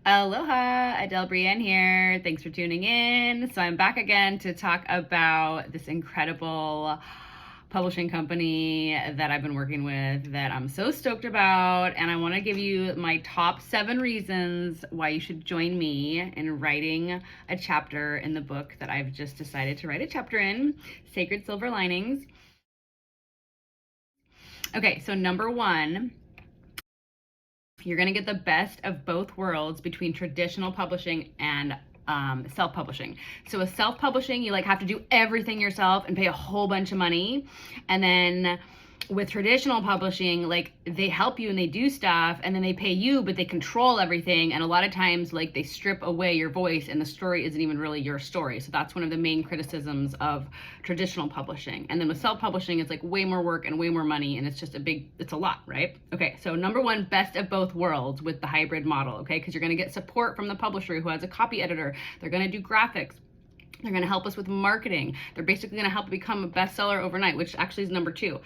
Aloha, Adelle Brianne here. Thanks for tuning in. So I'm back again to talk about this incredible publishing company that I've been working with that I'm so stoked about. And I want to give you my top 7 reasons why you should join me in writing a chapter in the book that I've just decided to write a chapter in, Sacred Silver Linings. Okay, so number 1, you're going to get the best of both worlds between traditional publishing and self-publishing. So with self-publishing, you have to do everything yourself and pay a whole bunch of money. And then with traditional publishing, they help you and they do stuff and then they pay you, but they control everything. And a lot of times they strip away your voice and the story isn't even really your story. So that's one of the main criticisms of traditional publishing. And then with self-publishing, it's way more work and way more money. And it's a lot, right? Okay, so number 1, best of both worlds with the hybrid model, okay? Because you're gonna get support from the publisher who has a copy editor. They're gonna do graphics. They're gonna help us with marketing. They're basically gonna help become a bestseller overnight, which actually is number 2.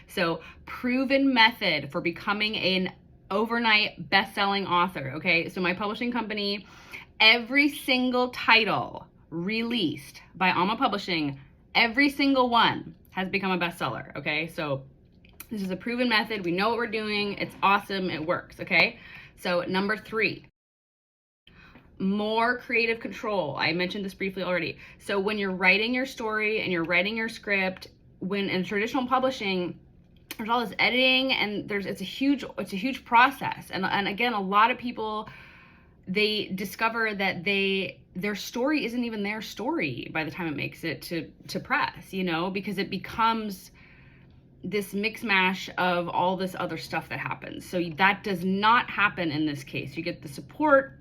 So proven method for becoming an overnight best-selling author, okay? So my publishing company, every single title released by Alma Publishing, every single one has become a bestseller, okay? So this is a proven method. We know what we're doing. It's awesome. It works, okay? So number 3, more creative control. I mentioned this briefly already. So when you're writing your story and you're writing your script, when in traditional publishing, there's all this editing and it's a huge process. And again, a lot of people, they discover that their story isn't even their story by the time it makes it to press, because it becomes this mix mash of all this other stuff that happens. So that does not happen in this case. You get the support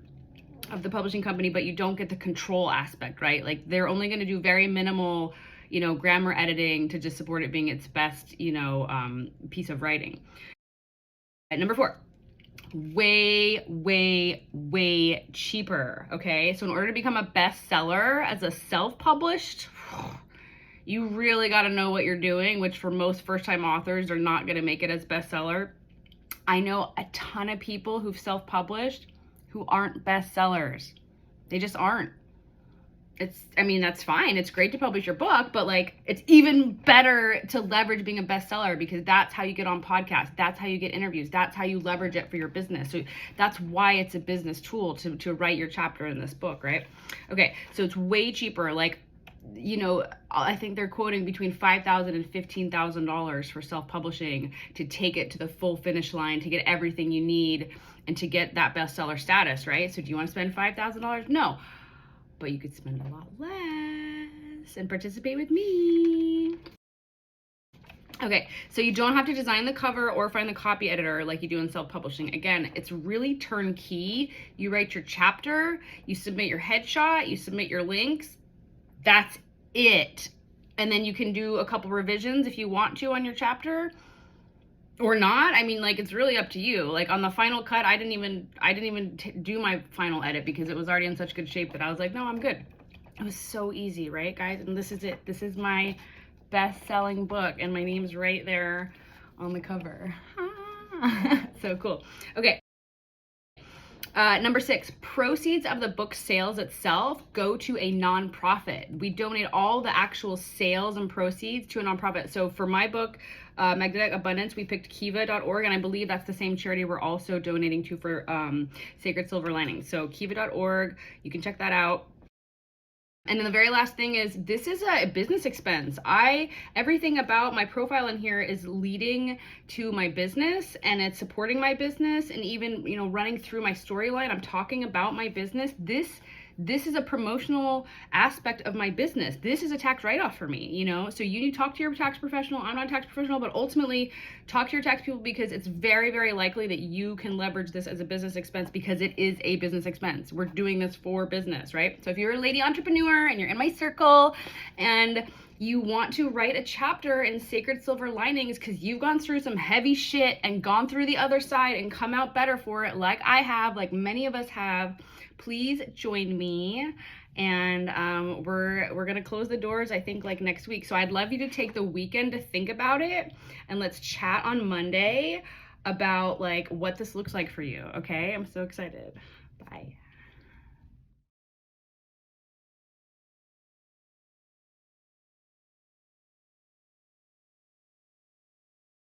of the publishing company, but you don't get the control aspect, right? They're only going to do very minimal grammar editing to just support it being its best, piece of writing. At number 4, way, way, way cheaper, okay? So in order to become a bestseller as a self-published, you really got to know what you're doing, which for most first-time authors are not going to make it as bestseller. I know a ton of people who've self-published who aren't bestsellers. They just aren't. That's fine. It's great to publish your book, but it's even better to leverage being a bestseller because that's how you get on podcasts. That's how you get interviews. That's how you leverage it for your business. So that's why it's a business tool to write your chapter in this book, right? Okay, so it's way cheaper. I think they're quoting between $5,000 and $15,000 for self-publishing to take it to the full finish line, to get everything you need and to get that bestseller status, right? So do you want to spend $5,000? No. But you could spend a lot less and participate with me. Okay, so you don't have to design the cover or find the copy editor like you do in self-publishing. Again, it's really turnkey. You write your chapter, you submit your headshot, you submit your links. That's it. And then you can do a couple revisions if you want to on your chapter. Or not. It's really up to you. On the final cut, I didn't even do my final edit because it was already in such good shape that I was like, no, I'm good. It was so easy, right, guys? And this is it. This is my best-selling book, and my name's right there on the cover. So cool. Okay. Number 6, proceeds of the book sales itself go to a nonprofit. We donate all the actual sales and proceeds to a nonprofit. So for my book, Magnetic Abundance, we picked kiva.org, and I believe that's the same charity we're also donating to for Sacred Silver Linings. So kiva.org, you can check that out. And then the very last thing is, this is a business expense. Everything about my profile in here is leading to my business and it's supporting my business, and even, running through my storyline, I'm talking about my business. This is a promotional aspect of my business. This is a tax write-off for me, So you need to talk to your tax professional. I'm not a tax professional, but ultimately talk to your tax people because it's very, very likely that you can leverage this as a business expense because it is a business expense. We're doing this for business, right? So if you're a lady entrepreneur and you're in my circle and you want to write a chapter in Sacred Silver Linings because you've gone through some heavy shit and gone through the other side and come out better for it, like I have, like many of us have, please join me. And we're gonna close the doors, I think, next week. So I'd love you to take the weekend to think about it, and let's chat on Monday. about like what this looks like for you. Okay, I'm so excited. Bye.